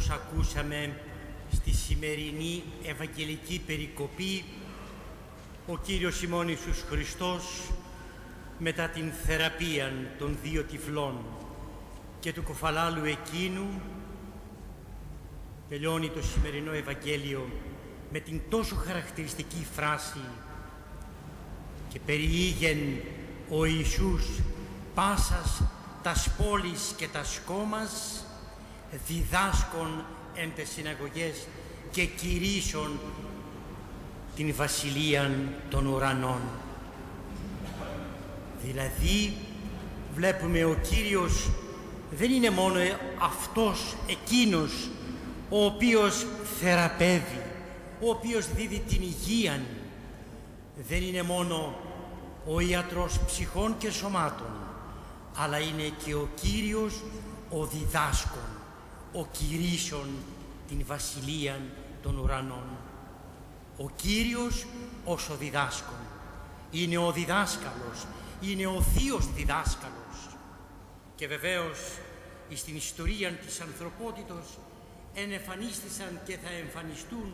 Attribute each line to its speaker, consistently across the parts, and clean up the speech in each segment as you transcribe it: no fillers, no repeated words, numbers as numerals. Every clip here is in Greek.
Speaker 1: όπως ακούσαμε στη σημερινή Ευαγγελική περικοπή, ο Κύριος ημών Ιησούς Χριστός μετά την θεραπεία των δύο τυφλών και του κοφαλάλου εκείνου τελειώνει το σημερινό Ευαγγέλιο με την τόσο χαρακτηριστική φράση «Και περιήγεν ο Ιησούς πάσας τας πόλεις και τας κόμας, διδάσκων εν τες συναγωγές και κηρύσσων την βασιλείαν των ουρανών». Δηλαδή βλέπουμε ο Κύριος δεν είναι μόνο αυτός εκείνος ο οποίος θεραπεύει, ο οποίος δίδει την υγεία, δεν είναι μόνο ο ιατρός ψυχών και σωμάτων, αλλά είναι και ο Κύριος ο διδάσκων, ο κηρύσσων την βασιλεία των ουρανών. Ο Κύριος ως ο διδάσκων είναι ο διδάσκαλος, είναι ο θείος διδάσκαλος. Και βεβαίως στην ιστορία της ανθρωπότητος εμφανίστησαν και θα εμφανιστούν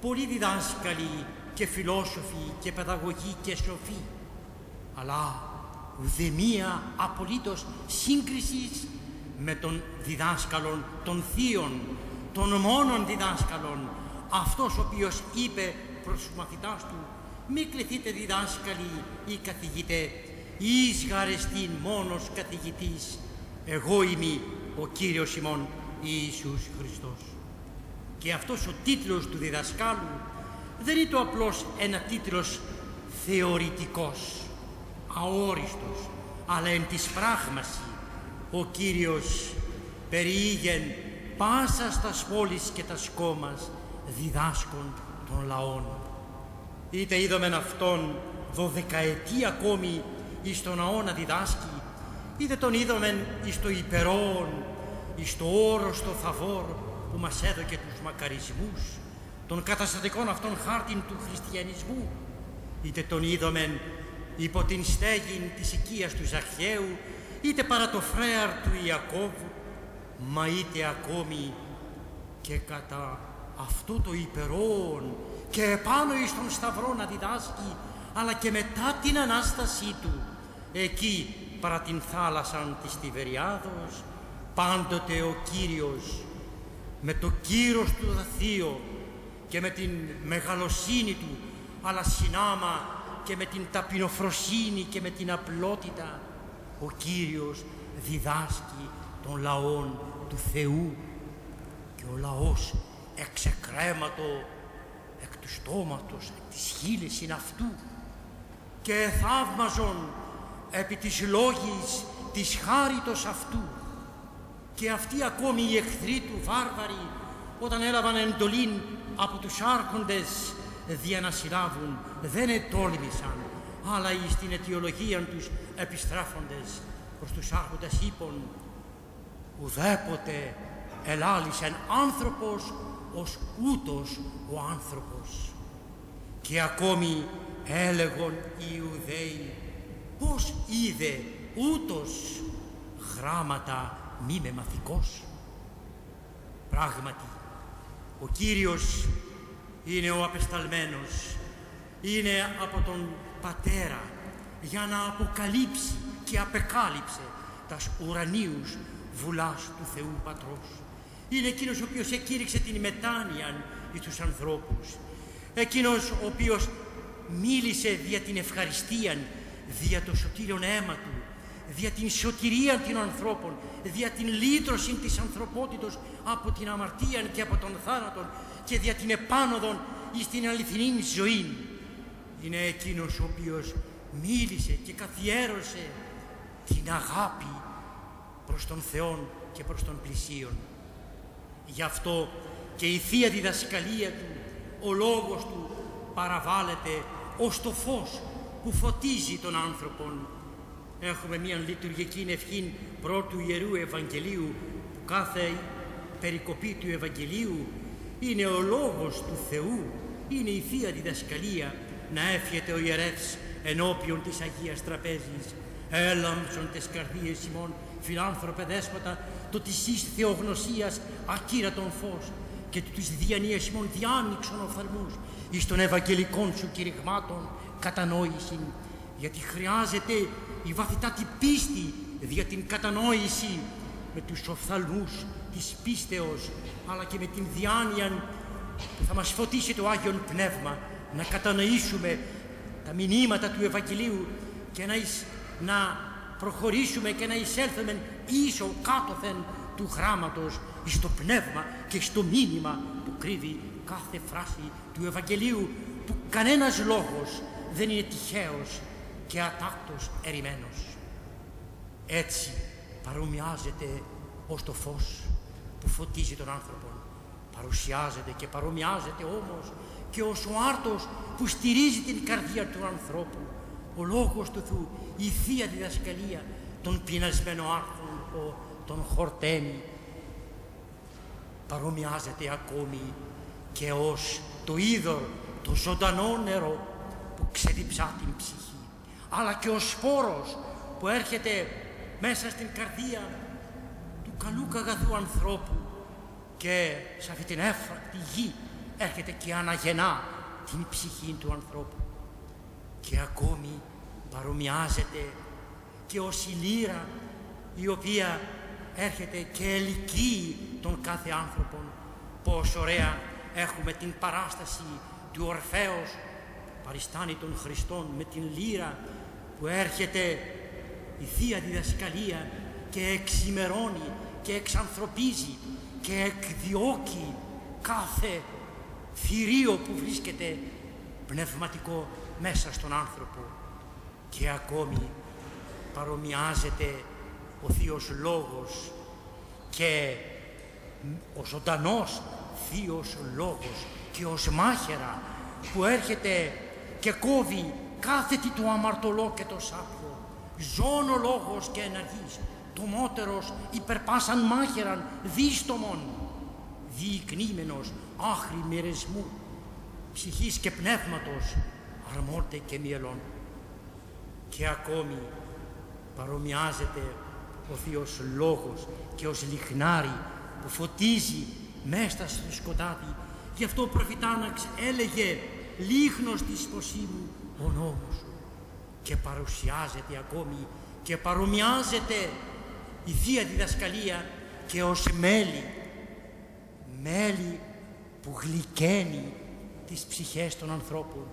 Speaker 1: πολλοί διδάσκαλοι και φιλόσοφοι και παιδαγωγοί και σοφοί, αλλά ουδεμία απολύτως σύγκρισης με τον διδάσκαλον των θείων, των μόνων διδάσκαλων, αυτός ο οποίος είπε προς τους μαθητάς του «Μη κληθείτε διδάσκαλοι ή καθηγητέ, εις γαρεστήν μόνος καθηγητής, εγώ είμαι ο Κύριος ημών Ιησούς Χριστός». Και αυτός ο τίτλος του διδασκάλου δεν είναι το απλώς ένα τίτλος θεωρητικός, αόριστος, αλλά εν της πράγμαση ο Κύριος περιήγεν πάσα στας πόλεις και τας κόμας διδάσκων των λαών. Είτε είδομεν αυτόν 12 ακόμη εις τον ναό να διδάσκει, είτε τον είδομεν εις το υπερόν, εις το όρος το θαβόρ που μας έδωκε τους μακαρισμούς, των καταστατικών αυτών χάρτην του χριστιανισμού, είτε τον είδομεν υπό την στέγην της οικίας του Ζαχαίου, είτε παρά το φρέαρ του Ιακώβου, μα είτε ακόμη και κατά αυτό το υπερόν και επάνω εις τον σταυρό να διδάσκει, αλλά και μετά την Ανάστασή του, εκεί παρά την θάλασσαν της Τιβεριάδος, πάντοτε ο Κύριος με το κύρος του δαθείο και με την μεγαλοσύνη του, αλλά συνάμα και με την ταπεινοφροσύνη και με την απλότητα, ο Κύριος διδάσκει των λαών του Θεού, και ο λαός εξεκρέματο εκ του στόματος, εκ της χείλης είναι αυτού, και θαύμαζον επί της λόγης της χάριτος αυτού. Και αυτοί ακόμη οι εχθροί του βάρβαροι, όταν έλαβαν εντολήν από τους άρχοντες δια να συλλάβουν, δεν ετόλμησαν, αλλά εις την αιτιολογία τους επιστρέφοντες προς τους άρχοντες είπαν «Ουδέποτε ελάλησεν άνθρωπος ως ούτως ο άνθρωπος». Και ακόμη έλεγον οι Ιουδαίοι «Πώς είδε ούτως γράμματα μη με μαθηκός». Πράγματι, ο Κύριος είναι ο απεσταλμένος, είναι από τον Πατέρα για να αποκαλύψει και απεκάλυψε τας ουρανίους βουλάς του Θεού Πατρός. Είναι εκείνος ο οποίος εκήρυξε την μετάνοια εις τους ανθρώπους, εκείνος ο οποίος μίλησε δια την ευχαριστία, δια το σωτήριον αίμα του, δια την σωτηρία των ανθρώπων, δια την λύτρωση της ανθρωπότητος από την αμαρτία και από τον θάνατο και δια την επάνωδον εις την αληθινή ζωή. Είναι εκείνος ο οποίος μίλησε και καθιέρωσε την αγάπη προς τον Θεό και προς τον πλησίον. Γι' αυτό και η Θεία Διδασκαλία του, ο λόγος του παραβάλλεται ως το φως που φωτίζει τον άνθρωπον. Έχουμε μια λειτουργική ευχή πρώτου Ιερού Ευαγγελίου, που κάθε περικοπή του Ευαγγελίου είναι ο λόγος του Θεού, είναι η Θεία Διδασκαλία, να εύχεται ο ιερεύς ενώπιον της Αγίας Τραπέζης «Έλαμψον τες καρδίες ημών φιλάνθρωπε δέσποτα, το της εις θεογνωσίας ακύρατον φως και του της διανοίας ημών διάνοιξον οφθαλμούς εις των ευαγγελικών σου κηρυγμάτων κατανόηση, γιατί χρειάζεται η βαθυτάτη πίστη δια την κατανόηση με τους οφθαλμούς της πίστεως, αλλά και με την διάνοια που θα μας φωτίσει το Άγιον Πνεύμα να κατανοήσουμε τα μηνύματα του Ευαγγελίου και να προχωρήσουμε και να εισέλθουμε ίσο κάτωθεν του γράμματος στο πνεύμα και στο μήνυμα που κρύβει κάθε φράση του Ευαγγελίου, που κανένας λόγος δεν είναι τυχαίος και ατάκτος ερημένος. Έτσι παρομοιάζεται ως το φως που φωτίζει τον άνθρωπο. Παρουσιάζεται και παρομοιάζεται όμως και ως ο άρτος που στηρίζει την καρδία του ανθρώπου. Ο λόγος του Θεού, η Θεία Διδασκαλία, τον πεινασμένο άρθρο, τον χορταίνει. Παρομοιάζεται ακόμη και ως το είδωρ, το ζωντανό νερό που ξεδιψά την ψυχή, αλλά και ο σπόρος που έρχεται μέσα στην καρδία του καλού καγαθού ανθρώπου και σε αυτή την έφρακτη γη έρχεται και αναγεννά την ψυχή του ανθρώπου. Και ακόμη παρομοιάζεται και ως η λύρα η οποία έρχεται και ελικύει τον κάθε άνθρωπον. Πόσο ωραία έχουμε την παράσταση του Ορφέως παριστάνει τον Χριστόν με την λύρα που έρχεται η Θεία Διδασκαλία και εξημερώνει και εξανθρωπίζει και εκδιώκει κάθε θηρίο που βρίσκεται πνευματικό μέσα στον άνθρωπο. Και ακόμη παρομοιάζεται ο Θείος Λόγος και ο ζωντανός Θείος Λόγος και ως μάχαιρα που έρχεται και κόβει κάθε τι το αμαρτωλό και το σάπιο. Ζών ο λόγος και ενεργής, τομότερος υπερπάσαν μάχαιραν δίστομον, διεικνύμενος άχρη μοιρεσμού, ψυχής και πνεύματος, αρμόρτε και μυελών. Και ακόμη παρομοιάζεται ο Θείος Λόγος και ως λιχνάρι που φωτίζει μέσα στο σκοτάδι. Γι' αυτό ο προφητάναξ έλεγε «Λίχνος της ποσίμου ο νόμος σου». Και παρουσιάζεται ακόμη και παρομοιάζεται η Θεία Διδασκαλία και ως μέλι, μέλι που γλυκαίνει τις ψυχές των ανθρώπων,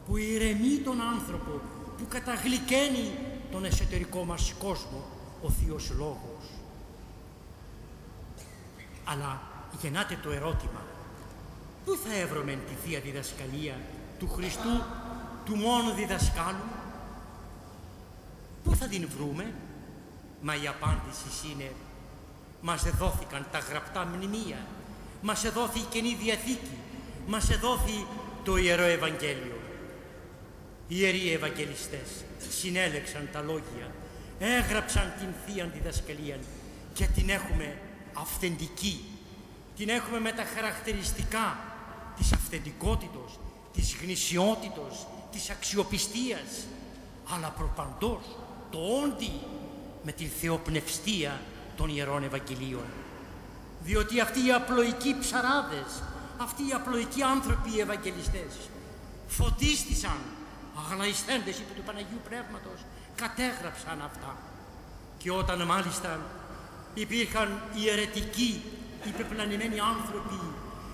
Speaker 1: που ηρεμεί τον άνθρωπο, που καταγλυκαίνει τον εσωτερικό μας κόσμο, ο Θείος Λόγος. Αλλά γεννάται το ερώτημα, πού θα έβρωμεν τη Θεία Διδασκαλία του Χριστού, του μόνου διδασκάλου? Πού θα την βρούμε? Μα η απάντηση είναι, μας εδόθηκαν τα γραπτά μνημεία, μας εδόθη η Καινή Διαθήκη, μας εδόθη το Ιερό Ευαγγέλιο. Οι Ιεροί Ευαγγελιστές συνέλεξαν τα λόγια, έγραψαν την Θεία Διδασκαλία και την έχουμε αυθεντική. Την έχουμε με τα χαρακτηριστικά της αυθεντικότητος, της γνησιότητος, της αξιοπιστίας, αλλά προπαντός το όντι με την θεοπνευστία των Ιερών Ευαγγελίων. Διότι αυτοί οι απλοϊκοί ψαράδες, αυτοί οι απλοϊκοί άνθρωποι οι Ευαγγελιστές φωτίστησαν, αγλαϊσθέντες υπό του Παναγίου Πνεύματος, κατέγραψαν αυτά. Και όταν μάλιστα υπήρχαν ιερετικοί, υπεπλανημένοι άνθρωποι,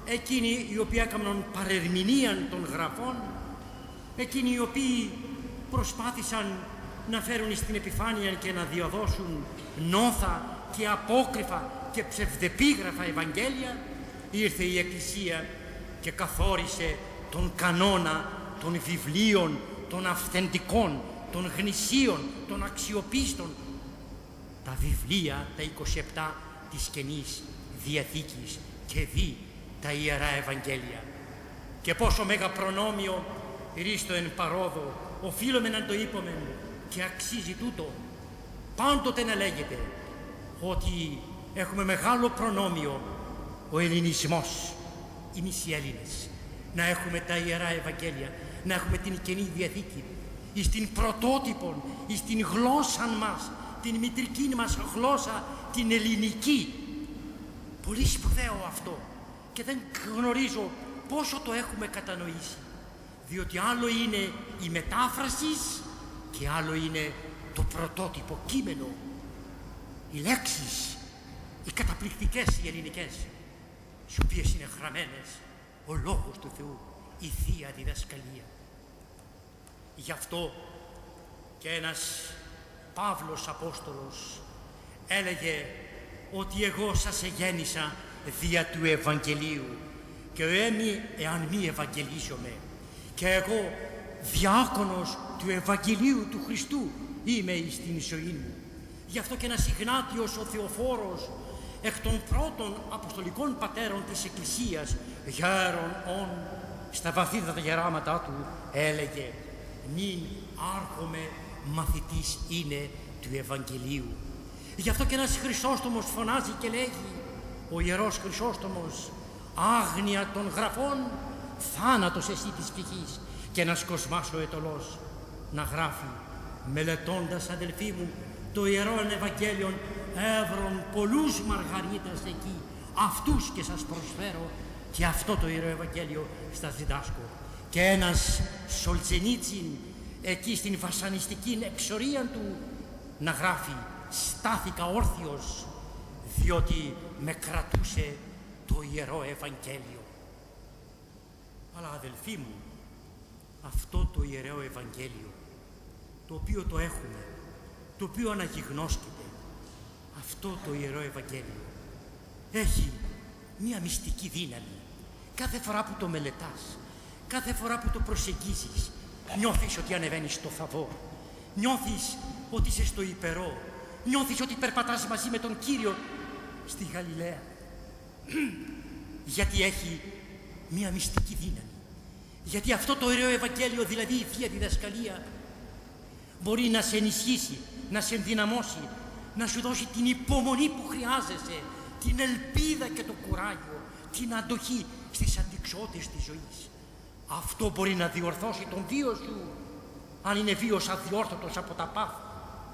Speaker 1: εκείνοι οι οποίοι έκαναν παρερμηνίαν των γραφών, εκείνοι οι οποίοι προσπάθησαν να φέρουν στην επιφάνεια και να διαδώσουν νόθα και απόκρυφα και ψευδεπίγραφα Ευαγγέλια, ήρθε η Εκκλησία και καθόρισε τον κανόνα των βιβλίων, των αυθεντικών, των γνησίων, των αξιοπίστων, τα βιβλία, τα 27 της Καινής Διαθήκης και δι τα Ιερά Ευαγγέλια. Και πόσο μέγα προνόμιο ρίστο εν παρόδο, οφείλουμε να το είπομεν και αξίζει τούτο. Πάντοτε να λέγεται ότι έχουμε μεγάλο προνόμιο ο ελληνισμός, εμείς οι Έλληνες, να έχουμε τα Ιερά Ευαγγέλια, να έχουμε την Καινή Διαθήκη, εις την πρωτότυπον, εις την γλώσσα μας, την μητρική μας γλώσσα, την ελληνική. Πολύ σπουδαίο αυτό και δεν γνωρίζω πόσο το έχουμε κατανοήσει. Διότι άλλο είναι η μετάφραση και άλλο είναι το πρωτότυπο κείμενο. Οι λέξεις, οι καταπληκτικές οι ελληνικές, στις οποίες είναι γραμμένες ο Λόγος του Θεού, η Θεία Διδασκαλία. Γι' αυτό και ένας Παύλος Απόστολος έλεγε ότι εγώ σας εγέννησα δια του Ευαγγελίου και εάν μη ευαγγελίζομαι και εγώ διάκονος του Ευαγγελίου του Χριστού είμαι εις την ζωή μου. Γι' αυτό και ένας Ιγνάτιος ο Θεοφόρος, εκ των πρώτων Αποστολικών Πατέρων της Εκκλησίας, γέρον ον, στα βαθύτατα γεράματά του έλεγε «Νυν άρχομαι μαθητής είναι του Ευαγγελίου». Γι' αυτό και ένας Χρυσόστομος φωνάζει και λέγει, ο Ιερός Χρυσόστομος, «Άγνοια των γραφών, θάνατος εσύ της ψυχής». Και ένας Κοσμάς ο Αιτωλός να γράφει, «Μελετώντας, αδελφοί μου, το Ιερόν Ευαγγέλιον έβρον πολλούς μαργαρίτας εκεί, αυτούς και σας προσφέρω και αυτό το Ιερό Ευαγγέλιο στα διδάσκω». Και ένας Σολτζενίτσιν εκεί στην βασανιστική εξορία του να γράφει, «Στάθηκα όρθιος διότι με κρατούσε το Ιερό Ευαγγέλιο». Αλλά αδελφοί μου, αυτό το Ιερό Ευαγγέλιο, το οποίο το έχουμε, το οποίο αναγιγνώσκεται, αυτό το Ιερό Ευαγγέλιο έχει μία μυστική δύναμη. Κάθε φορά που το μελετάς, κάθε φορά που το προσεγγίζεις, νιώθεις ότι ανεβαίνεις στο Θαβόρ, νιώθεις ότι είσαι στο Υπερό, νιώθεις ότι περπατάς μαζί με τον Κύριο στη Γαλιλαία. Γιατί έχει μία μυστική δύναμη. Γιατί αυτό το Ιερό Ευαγγέλιο, δηλαδή η Θεία Διδασκαλία, μπορεί να σε ενισχύσει, να σε ενδυναμώσει, να σου δώσει την υπομονή που χρειάζεσαι, την ελπίδα και το κουράγιο, την αντοχή στις αντιξότητες της ζωής. Αυτό μπορεί να διορθώσει τον βίο σου, αν είναι βίος αδιόρθωτος από τα πάθη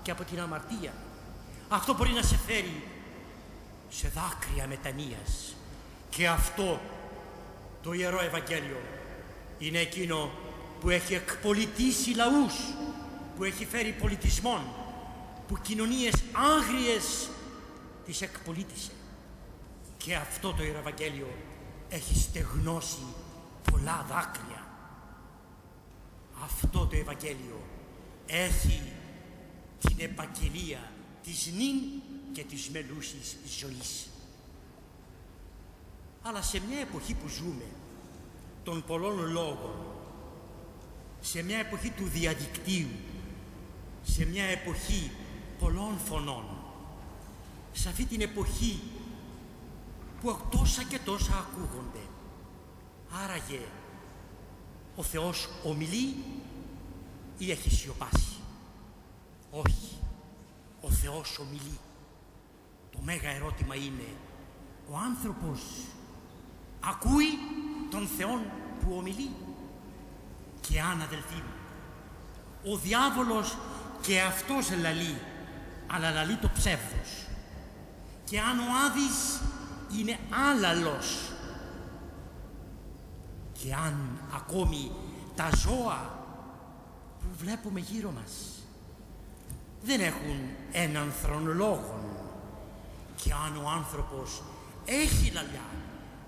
Speaker 1: και από την αμαρτία. Αυτό μπορεί να σε φέρει σε δάκρυα μετανοίας. Και αυτό το Ιερό Ευαγγέλιο είναι εκείνο που έχει εκπολιτήσει λαούς, που έχει φέρει πολιτισμόν, που κοινωνίες άγριες τις εκπολίτησε. Και αυτό το Ιερό Ευαγγέλιο έχει στεγνώσει πολλά δάκρυα. Αυτό το Ευαγγέλιο έχει την επαγγελία της νυν και της μελούσης ζωής. Αλλά σε μια εποχή που ζούμε, των πολλών λόγων, σε μια εποχή του διαδικτύου, σε μια εποχή πολλών φωνών, σε αυτή την εποχή που τόσα και τόσα ακούγονται, άραγε ο Θεός ομιλεί ή έχει σιωπάσει? Όχι, ο Θεός ομιλεί. Το μέγα ερώτημα είναι, ο άνθρωπος ακούει τον Θεόν που ομιλεί? Και αν, αδελφοί μου, ο διάβολος και αυτός λαλεί, αλλά λαλεί το ψεύδος, και αν ο Άδης είναι άλαλος, και αν ακόμη τα ζώα που βλέπουμε γύρω μας δεν έχουν ένανθρων λόγον, και αν ο άνθρωπος έχει λαλιά,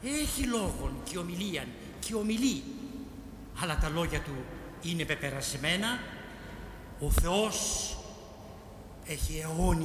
Speaker 1: έχει λόγον και ομιλίαν και ομιλεί, αλλά τα λόγια του είναι πεπερασμένα, ο Θεός έχει αιώνια